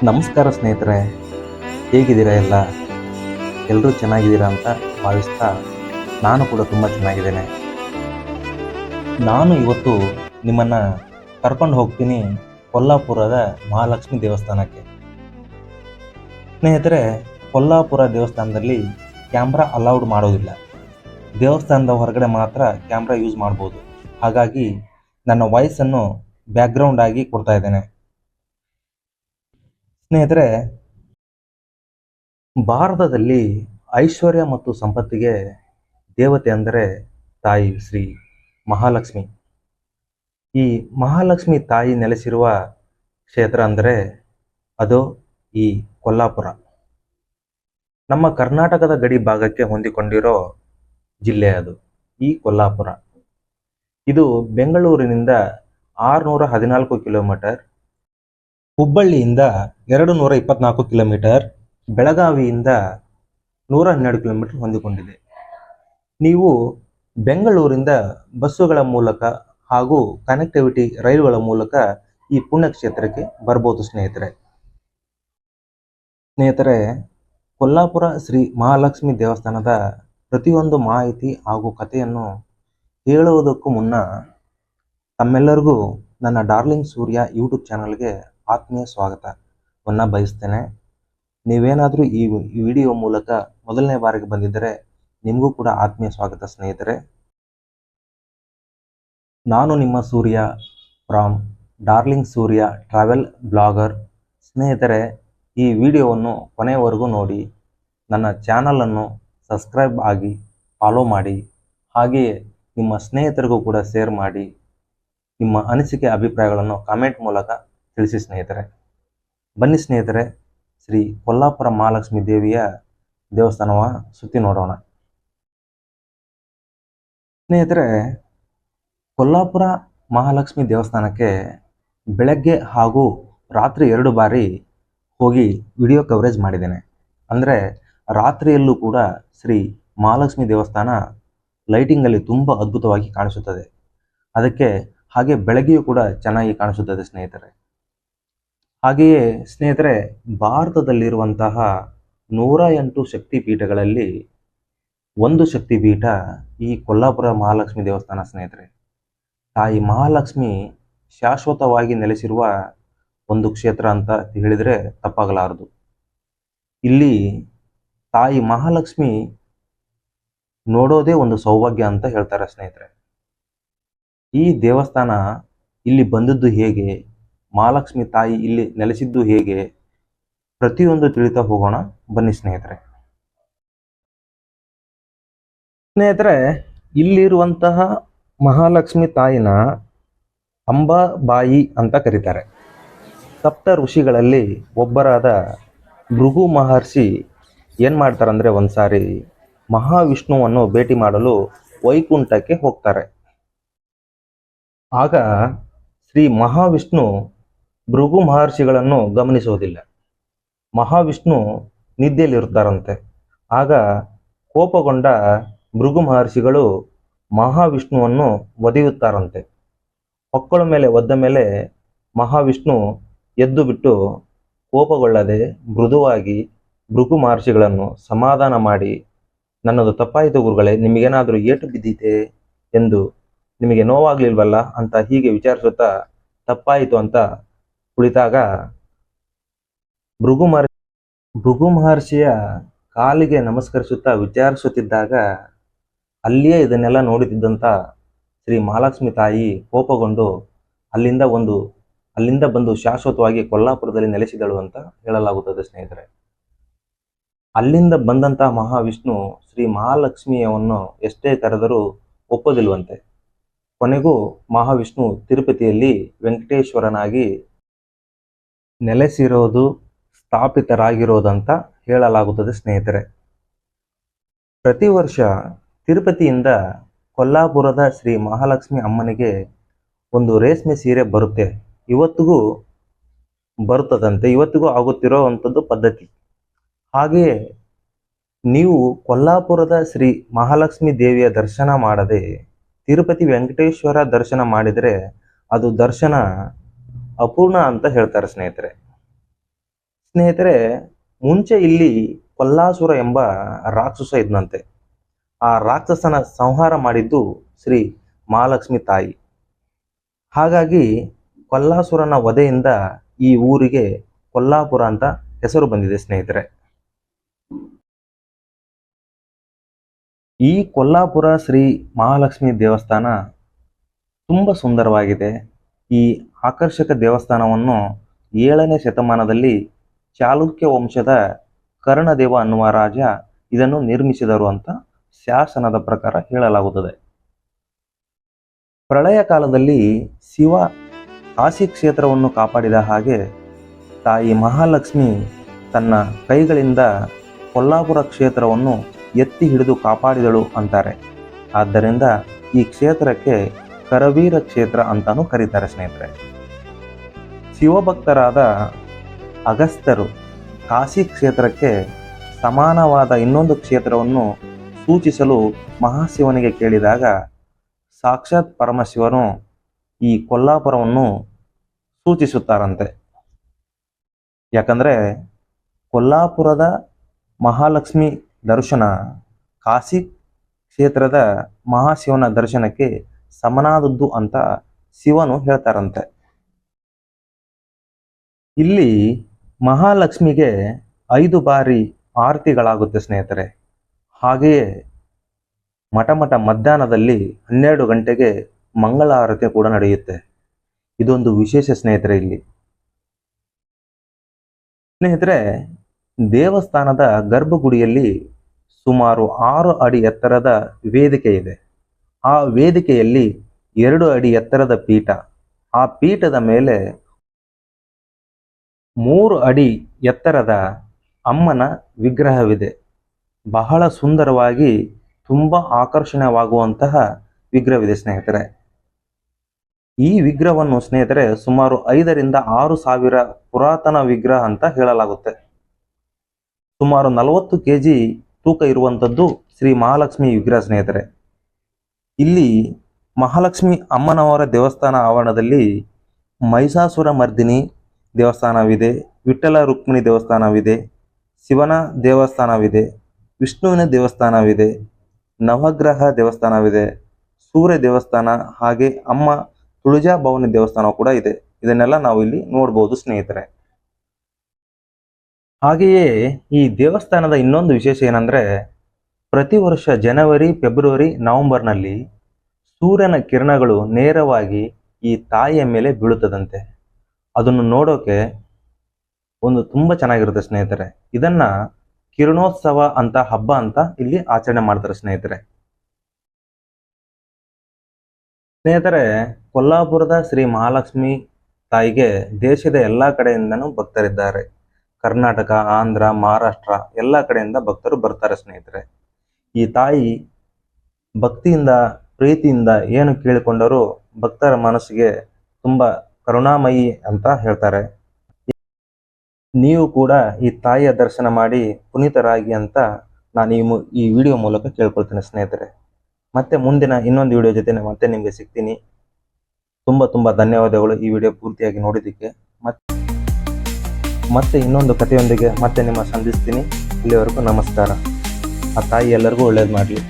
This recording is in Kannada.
ನಮಸ್ಕಾರ ಸ್ನೇಹಿತರೆ, ಹೇಗಿದ್ದೀರಾ? ಎಲ್ಲರೂ ಚೆನ್ನಾಗಿದ್ದೀರಾ ಅಂತ ಭಾವಿಸ್ತಾ ನಾನು ಕೂಡ ತುಂಬ ಚೆನ್ನಾಗಿದ್ದೇನೆ. ನಾನು ಇವತ್ತು ನಿಮ್ಮನ್ನು ಕರ್ಕೊಂಡು ಹೋಗ್ತೀನಿ ಕೊಲ್ಲಾಪುರದ ಮಹಾಲಕ್ಷ್ಮಿ ದೇವಸ್ಥಾನಕ್ಕೆ. ಸ್ನೇಹಿತರೆ, ಕೊಲ್ಲಾಪುರ ದೇವಸ್ಥಾನದಲ್ಲಿ ಕ್ಯಾಮ್ರಾ ಅಲೌಡ್ ಮಾಡೋದಿಲ್ಲ. ದೇವಸ್ಥಾನದ ಹೊರಗಡೆ ಮಾತ್ರ ಕ್ಯಾಮ್ರಾ ಯೂಸ್ ಮಾಡ್ಬೋದು. ಹಾಗಾಗಿ ನನ್ನ ವಾಯ್ಸನ್ನು ಬ್ಯಾಕ್ಗ್ರೌಂಡ್ ಆಗಿ ಕೊಡ್ತಾ ಇದ್ದೇನೆ. ಸ್ನೇಹಿತರೆ, ಭಾರತದಲ್ಲಿ ಐಶ್ವರ್ಯ ಮತ್ತು ಸಂಪತ್ತಿಗೆ ದೇವತೆ ಅಂದರೆ ತಾಯಿ ಶ್ರೀ ಮಹಾಲಕ್ಷ್ಮಿ. ಈ ಮಹಾಲಕ್ಷ್ಮಿ ತಾಯಿ ನೆಲೆಸಿರುವ ಕ್ಷೇತ್ರ ಅಂದರೆ ಅದು ಈ ಕೊಲ್ಲಾಪುರ. ನಮ್ಮ ಕರ್ನಾಟಕದ ಗಡಿ ಭಾಗಕ್ಕೆ ಹೊಂದಿಕೊಂಡಿರೋ ಜಿಲ್ಲೆ ಅದು ಈ ಕೊಲ್ಲಾಪುರ. ಇದು ಬೆಂಗಳೂರಿನಿಂದ 614 ಕಿಲೋಮೀಟರ್, ಹುಬ್ಬಳ್ಳಿಯಿಂದ 224 ಕಿಲೋಮೀಟರ್, ಬೆಳಗಾವಿಯಿಂದ 112 ಕಿಲೋಮೀಟರ್ ಹೊಂದಿಕೊಂಡಿದೆ. ನೀವು ಬೆಂಗಳೂರಿಂದ ಬಸ್ಸುಗಳ ಮೂಲಕ ಹಾಗೂ ಕನೆಕ್ಟಿವಿಟಿ ರೈಲುಗಳ ಮೂಲಕ ಈ ಪುಣ್ಯಕ್ಷೇತ್ರಕ್ಕೆ ಬರ್ಬೋದು. ಸ್ನೇಹಿತರೆ, ಕೊಲ್ಲಾಪುರ ಶ್ರೀ ಮಹಾಲಕ್ಷ್ಮಿ ದೇವಸ್ಥಾನದ ಪ್ರತಿಯೊಂದು ಮಾಹಿತಿ ಹಾಗೂ ಕಥೆಯನ್ನು ಹೇಳುವುದಕ್ಕೂ ಮುನ್ನ ತಮ್ಮೆಲ್ಲರಿಗೂ ನನ್ನ ಡಾರ್ಲಿಂಗ್ ಸೂರ್ಯ ಯೂಟ್ಯೂಬ್ ಚಾನಲ್ಗೆ ಆತ್ಮೀಯ ಸ್ವಾಗತವನ್ನು ಬಯಸ್ತೇನೆ. ನೀವೇನಾದರೂ ಈ ವಿಡಿಯೋ ಮೂಲಕ ಮೊದಲನೇ ಬಾರಿಗೆ ಬಂದಿದ್ದರೆ ನಿಮಗೂ ಕೂಡ ಆತ್ಮೀಯ ಸ್ವಾಗತ. ಸ್ನೇಹಿತರೆ, ನಾನು ನಿಮ್ಮ Surya from darling Surya travel blogger. ಸ್ನೇಹಿತರೆ, ಈ ವಿಡಿಯೋವನ್ನು ಕೊನೆಯವರೆಗೂ ನೋಡಿ, ನನ್ನ ಚಾನಲನ್ನು ಸಬ್ಸ್ಕ್ರೈಬ್ ಆಗಿ ಫಾಲೋ ಮಾಡಿ, ಹಾಗೆಯೇ ನಿಮ್ಮ ಸ್ನೇಹಿತರಿಗೂ ಕೂಡ ಶೇರ್ ಮಾಡಿ, ನಿಮ್ಮ ಅನಿಸಿಕೆ ಅಭಿಪ್ರಾಯಗಳನ್ನು ಕಾಮೆಂಟ್ ಮೂಲಕ ತಿಳಿಸಿ. ಸ್ನೇಹಿತರೆ, ಬನ್ನಿ ಸ್ನೇಹಿತರೆ, ಶ್ರೀ ಕೊಲ್ಲಾಪುರ ಮಹಾಲಕ್ಷ್ಮಿ ದೇವಿಯ ದೇವಸ್ಥಾನವ ಸುತ್ತಿ ನೋಡೋಣ. ಸ್ನೇಹಿತರೆ, ಕೊಲ್ಲಾಪುರ ಮಹಾಲಕ್ಷ್ಮಿ ದೇವಸ್ಥಾನಕ್ಕೆ ಬೆಳಗ್ಗೆ ಹಾಗೂ ರಾತ್ರಿ 2 ಬಾರಿ ಹೋಗಿ ವಿಡಿಯೋ ಕವರೇಜ್ ಮಾಡಿದ್ದೇನೆ. ಅಂದರೆ ರಾತ್ರಿಯಲ್ಲೂ ಕೂಡ ಶ್ರೀ ಮಹಾಲಕ್ಷ್ಮಿ ದೇವಸ್ಥಾನ ಲೈಟಿಂಗಲ್ಲಿ ತುಂಬ ಅದ್ಭುತವಾಗಿ ಕಾಣಿಸುತ್ತದೆ. ಅದಕ್ಕೆ ಹಾಗೆ ಬೆಳಗ್ಗೆಯೂ ಕೂಡ ಚೆನ್ನಾಗಿ ಕಾಣಿಸುತ್ತದೆ. ಹಾಗೆಯೇ ಸ್ನೇಹಿತರೆ, ಭಾರತದಲ್ಲಿರುವಂತಹ 108 ಶಕ್ತಿಪೀಠಗಳಲ್ಲಿ ಒಂದು ಶಕ್ತಿಪೀಠ ಈ ಕೊಲ್ಲಾಪುರ ಮಹಾಲಕ್ಷ್ಮಿ ದೇವಸ್ಥಾನ. ಸ್ನೇಹಿತರೆ, ತಾಯಿ ಮಹಾಲಕ್ಷ್ಮಿ ಶಾಶ್ವತವಾಗಿ ನೆಲೆಸಿರುವ ಒಂದು ಕ್ಷೇತ್ರ ಅಂತ ಹೇಳಿದರೆ ತಪ್ಪಾಗಲಾರದು. ಇಲ್ಲಿ ತಾಯಿ ಮಹಾಲಕ್ಷ್ಮಿ ನೋಡೋದೇ ಒಂದು ಸೌಭಾಗ್ಯ ಅಂತ ಹೇಳ್ತಾರೆ. ಸ್ನೇಹಿತರೆ, ಈ ದೇವಸ್ಥಾನ ಇಲ್ಲಿ ಬಂದದ್ದು ಹೇಗೆ, ಮಹಾಲಕ್ಷ್ಮಿ ತಾಯಿ ಇಲ್ಲಿ ನೆಲೆಸಿದ್ದು ಹೇಗೆ, ಪ್ರತಿಯೊಂದು ತಿಳಿತಾ ಹೋಗೋಣ. ಬನ್ನಿ ಸ್ನೇಹಿತರೆ, ಇಲ್ಲಿರುವಂತಹ ಮಹಾಲಕ್ಷ್ಮಿ ತಾಯಿನ ಅಂಬಾಬಾಯಿ ಅಂತ ಕರೀತಾರೆ. ಸಪ್ತ ಋಷಿಗಳಲ್ಲಿ ಒಬ್ಬರಾದ ಭೃಗು ಮಹರ್ಷಿ ಏನು ಮಾಡ್ತಾರಂದರೆ, ಒಂದ್ಸಾರಿ ಮಹಾವಿಷ್ಣುವನ್ನು ಭೇಟಿ ಮಾಡಲು ವೈಕುಂಠಕ್ಕೆ ಹೋಗ್ತಾರೆ. ಆಗ ಶ್ರೀ ಮಹಾವಿಷ್ಣು ಭೃಗು ಮಹರ್ಷಿಗಳನ್ನು ಗಮನಿಸೋದಿಲ್ಲ. ಮಹಾವಿಷ್ಣು ನಿದ್ದೆಯಲ್ಲಿರುತ್ತಾರಂತೆ. ಆಗ ಕೋಪಗೊಂಡ ಭೃಗು ಮಹರ್ಷಿಗಳು ಮಹಾವಿಷ್ಣುವನ್ನು ಒದೆಯುತ್ತಾರಂತೆ. ಹೊಕ್ಕಳ ಮೇಲೆ ಒದ್ದ ಮೇಲೆ ಮಹಾವಿಷ್ಣು ಎದ್ದು ಬಿಟ್ಟು ಕೋಪಗೊಳ್ಳದೆ ಮೃದುವಾಗಿ ಭೃಗು ಮಹರ್ಷಿಗಳನ್ನು ಸಮಾಧಾನ ಮಾಡಿ, ನನ್ನದು ತಪ್ಪಾಯಿತು ಗುರುಗಳೇ, ನಿಮಗೇನಾದರೂ ಏಟು ಬಿದ್ದಿದೆ ಎಂದು ನಿಮಗೆ ನೋವಾಗ್ಲಿಲ್ವಲ್ಲ ಅಂತ ಹೀಗೆ ವಿಚಾರಿಸುತ್ತಾ ತಪ್ಪಾಯಿತು ಅಂತ ಕುಳಿತಾಗ ಭೃಗು ಮಹರ್ಷಿಯ ಕಾಲಿಗೆ ನಮಸ್ಕರಿಸುತ್ತಾ ವಿಚಾರಿಸುತ್ತಿದ್ದಾಗ ಅಲ್ಲಿಯೇ ಇದನ್ನೆಲ್ಲ ನೋಡುತ್ತಿದ್ದಂಥ ಶ್ರೀ ಮಹಾಲಕ್ಷ್ಮಿ ತಾಯಿ ಕೋಪಗೊಂಡು ಅಲ್ಲಿಂದ ಬಂದು ಶಾಶ್ವತವಾಗಿ ಕೊಲ್ಲಾಪುರದಲ್ಲಿ ನೆಲೆಸಿದಳು ಅಂತ ಹೇಳಲಾಗುತ್ತದೆ. ಸ್ನೇಹಿತರೆ, ಅಲ್ಲಿಂದ ಬಂದಂತಹ ಮಹಾವಿಷ್ಣು ಶ್ರೀ ಮಹಾಲಕ್ಷ್ಮಿಯನ್ನು ಎಷ್ಟೇ ಕರೆದರೂ ಒಪ್ಪೋದಿಲ್ವಂತೆ. ಕೊನೆಗೂ ಮಹಾವಿಷ್ಣು ತಿರುಪತಿಯಲ್ಲಿ ವೆಂಕಟೇಶ್ವರನಾಗಿ ನೆಲೆಸಿರೋದು, ಸ್ಥಾಪಿತರಾಗಿರೋದಂತ ಹೇಳಲಾಗುತ್ತದೆ. ಸ್ನೇಹಿತರೆ, ಪ್ರತಿ ವರ್ಷ ತಿರುಪತಿಯಿಂದ ಕೊಲ್ಲಾಪುರದ ಶ್ರೀ ಮಹಾಲಕ್ಷ್ಮಿ ಅಮ್ಮನಿಗೆ ಒಂದು ರೇಷ್ಮೆ ಸೀರೆ ಬರುತ್ತೆ. ಇವತ್ತಿಗೂ ಬರುತ್ತದಂತೆ, ಇವತ್ತಿಗೂ ಆಗುತ್ತಿರೋವಂಥದ್ದು ಪದ್ಧತಿ. ಹಾಗೆಯೇ ನೀವು ಕೊಲ್ಲಾಪುರದ ಶ್ರೀ ಮಹಾಲಕ್ಷ್ಮಿ ದೇವಿಯ ದರ್ಶನ ಮಾಡದೆ ತಿರುಪತಿ ವೆಂಕಟೇಶ್ವರ ದರ್ಶನ ಮಾಡಿದರೆ ಅದು ದರ್ಶನ ಅಪೂರ್ಣ ಅಂತ ಹೇಳ್ತಾರೆ. ಸ್ನೇಹಿತರೆ, ಸ್ನೇಹಿತರೆ, ಮುಂಚೆ ಇಲ್ಲಿ ಕೊಲ್ಲಾಸುರ ಎಂಬ ರಾಕ್ಷಸ ಇದ್ನಂತೆ. ಆ ರಾಕ್ಷಸನ ಸಂಹಾರ ಮಾಡಿದ್ದು ಶ್ರೀ ಮಹಾಲಕ್ಷ್ಮಿ ತಾಯಿ. ಹಾಗಾಗಿ ಕೊಲ್ಲಾಸುರನ ವಧೆಯಿಂದ ಈ ಊರಿಗೆ ಕೊಲ್ಲಾಪುರ ಅಂತ ಹೆಸರು ಬಂದಿದೆ ಸ್ನೇಹಿತರೆ. ಈ ಕೊಲ್ಲಾಪುರ ಶ್ರೀ ಮಹಾಲಕ್ಷ್ಮಿ ದೇವಸ್ಥಾನ ತುಂಬ ಸುಂದರವಾಗಿದೆ. ಈ ಆಕರ್ಷಕ ದೇವಸ್ಥಾನವನ್ನು 7ನೇ ಶತಮಾನದಲ್ಲಿ ಚಾಲುಕ್ಯ ವಂಶದ ಕರ್ಣದೇವ ಅನ್ನುವ ರಾಜ ಇದನ್ನು ನಿರ್ಮಿಸಿದರು ಅಂತ ಶಾಸನದ ಪ್ರಕಾರ ಹೇಳಲಾಗುತ್ತದೆ. ಪ್ರಳಯ ಕಾಲದಲ್ಲಿ ಶಿವ ಕಾಶಿ ಕ್ಷೇತ್ರವನ್ನು ಕಾಪಾಡಿದ ಹಾಗೆ ತಾಯಿ ಮಹಾಲಕ್ಷ್ಮಿ ತನ್ನ ಕೈಗಳಿಂದ ಕೊಲ್ಲಾಪುರ ಕ್ಷೇತ್ರವನ್ನು ಎತ್ತಿ ಹಿಡಿದು ಕಾಪಾಡಿದಳು ಅಂತಾರೆ. ಆದ್ದರಿಂದ ಈ ಕ್ಷೇತ್ರಕ್ಕೆ ಕರವೀರ ಕ್ಷೇತ್ರ ಅಂತಾನೂ ಕರೀತಾರೆ ಸ್ನೇಹಿತರೆ. ಶಿವಭಕ್ತರಾದ ಅಗಸ್ತ್ಯರು ಕಾಶಿ ಕ್ಷೇತ್ರಕ್ಕೆ ಸಮಾನವಾದ ಇನ್ನೊಂದು ಕ್ಷೇತ್ರವನ್ನು ಸೂಚಿಸಲು ಮಹಾಶಿವನಿಗೆ ಕೇಳಿದಾಗ ಸಾಕ್ಷಾತ್ ಪರಮಶಿವನು ಈ ಕೊಲ್ಲಾಪುರವನ್ನು ಸೂಚಿಸುತ್ತಾರಂತೆ. ಯಾಕಂದರೆ ಕೊಲ್ಲಾಪುರದ ಮಹಾಲಕ್ಷ್ಮಿ ದರ್ಶನ ಕಾಶಿ ಕ್ಷೇತ್ರದ ಮಹಾಶಿವನ ದರ್ಶನಕ್ಕೆ ಸಮನಾದದ್ದು ಅಂತ ಶಿವನು ಹೇಳ್ತಾರಂತೆ. ಇಲ್ಲಿ ಮಹಾಲಕ್ಷ್ಮಿಗೆ 5 ಬಾರಿ ಆರತಿಗಳಾಗುತ್ತೆ ಸ್ನೇಹಿತರೆ. ಹಾಗೆಯೇ ಮಠ ಮಧ್ಯಾಹ್ನದಲ್ಲಿ 12 ಗಂಟೆಗೆ ಮಂಗಳ ಆರತಿ ಕೂಡ ನಡೆಯುತ್ತೆ. ಇದೊಂದು ವಿಶೇಷ ಸ್ನೇಹಿತರೆ. ಇಲ್ಲಿ ಸ್ನೇಹಿತರೆ, ದೇವಸ್ಥಾನದ ಗರ್ಭಗುಡಿಯಲ್ಲಿ ಸುಮಾರು 6 ಅಡಿ ಎತ್ತರದ ವೇದಿಕೆ ಇದೆ. ಆ ವೇದಿಕೆಯಲ್ಲಿ 2 ಅಡಿ ಎತ್ತರದ ಪೀಠ, ಆ ಪೀಠದ ಮೇಲೆ 3 ಅಡಿ ಎತ್ತರದ ಅಮ್ಮನ ವಿಗ್ರಹವಿದೆ. ಬಹಳ ಸುಂದರವಾಗಿ ತುಂಬ ಆಕರ್ಷಣೀಯವಾಗುವಂತಹ ವಿಗ್ರಹವಿದೆ ಸ್ನೇಹಿತರೆ. ಈ ವಿಗ್ರಹವನ್ನು ಸ್ನೇಹಿತರೆ ಸುಮಾರು 5 ರಿಂದ 6 ಸಾವಿರ ಪುರಾತನ ವಿಗ್ರಹ ಅಂತ ಹೇಳಲಾಗುತ್ತೆ. ಸುಮಾರು 40 kg ತೂಕ ಇರುವಂಥದ್ದು ಶ್ರೀ ಮಹಾಲಕ್ಷ್ಮಿ ವಿಗ್ರಹ ಸ್ನೇಹಿತರೆ. ಇಲ್ಲಿ ಮಹಾಲಕ್ಷ್ಮಿ ಅಮ್ಮನವರ ದೇವಸ್ಥಾನ ಆವರಣದಲ್ಲಿ ಮಹಿಷಾಸುರ ಮರ್ದಿನಿ ದೇವಸ್ಥಾನವಿದೆ, ವಿಠ್ಠಲ ರುಕ್ಮಿಣಿ ದೇವಸ್ಥಾನವಿದೆ, ಶಿವನ ದೇವಸ್ಥಾನವಿದೆ, ವಿಷ್ಣುವಿನ ದೇವಸ್ಥಾನವಿದೆ, ನವಗ್ರಹ ದೇವಸ್ಥಾನವಿದೆ, ಸೂರ್ಯ ದೇವಸ್ಥಾನ, ಹಾಗೆ ಅಮ್ಮ ತುಳಜಾ ಭವಾನಿ ದೇವಸ್ಥಾನ ಕೂಡ ಇದೆ. ಇದನ್ನೆಲ್ಲ ನಾವು ಇಲ್ಲಿ ನೋಡ್ಬೋದು ಸ್ನೇಹಿತರೆ. ಹಾಗೆಯೇ ಈ ದೇವಸ್ಥಾನದ ಇನ್ನೊಂದು ವಿಶೇಷ ಏನಂದ್ರೆ, ಪ್ರತಿ ವರ್ಷ ಜನವರಿ, ಫೆಬ್ರವರಿ, ನವೆಂಬರ್ನಲ್ಲಿ ಸೂರ್ಯನ ಕಿರಣಗಳು ನೇರವಾಗಿ ಈ ತಾಯಿಯ ಮೇಲೆ ಬೀಳುತ್ತದಂತೆ. ಅದನ್ನು ನೋಡೋಕೆ ತುಂಬ ಚೆನ್ನಾಗಿರುತ್ತೆ ಸ್ನೇಹಿತರೆ. ಇದನ್ನ ಕಿರಣೋತ್ಸವ ಅಂತ ಹಬ್ಬ ಅಂತ ಇಲ್ಲಿ ಆಚರಣೆ ಮಾಡ್ತಾರೆ ಸ್ನೇಹಿತರೆ. ಕೊಲ್ಲಾಪುರದ ಶ್ರೀ ಮಹಾಲಕ್ಷ್ಮಿ ತಾಯಿಗೆ ದೇಶದ ಎಲ್ಲ ಕಡೆಯಿಂದನೂ ಭಕ್ತರಿದ್ದಾರೆ. ಕರ್ನಾಟಕ, ಆಂಧ್ರ, ಮಹಾರಾಷ್ಟ್ರ ಎಲ್ಲ ಕಡೆಯಿಂದ ಭಕ್ತರು ಬರ್ತಾರೆ ಸ್ನೇಹಿತರೆ. ಈ ತಾಯಿ ಭಕ್ತಿಯಿಂದ, ಪ್ರೀತಿಯಿಂದ ಏನು ಕೇಳಿಕೊಂಡರೂ ಭಕ್ತರ ಮನಸ್ಸಿಗೆ ತುಂಬ ಕರುಣಾಮಯಿ ಅಂತ ಹೇಳ್ತಾರೆ. ನೀವು ಕೂಡ ಈ ತಾಯಿಯ ದರ್ಶನ ಮಾಡಿ ಪುನೀತರಾಗಿ ಅಂತ ನಾನು ಈ ವಿಡಿಯೋ ಮೂಲಕ ಕೇಳ್ಕೊಳ್ತೇನೆ ಸ್ನೇಹಿತರೆ. ಮತ್ತೆ ಮುಂದಿನ ಇನ್ನೊಂದು ವಿಡಿಯೋ ಜೊತೆ ಮತ್ತೆ ನಿಮಗೆ ಸಿಗ್ತೀನಿ. ತುಂಬ ಧನ್ಯವಾದಗಳು ಈ ವಿಡಿಯೋ ಪೂರ್ತಿಯಾಗಿ ನೋಡಿದ್ದಕ್ಕೆ. ಮತ್ತೆ ಇನ್ನೊಂದು ಕಥೆಯೊಂದಿಗೆ ಮತ್ತೆ ನಿಮ್ಮ ಸಂಧಿಸ್ತೀನಿ. ಇಲ್ಲಿವರೆಗೂ ನಮಸ್ಕಾರ. ಆ ತಾಯಿ ಎಲ್ಲರಿಗೂ ಒಳ್ಳೇದು ಮಾಡಲಿ.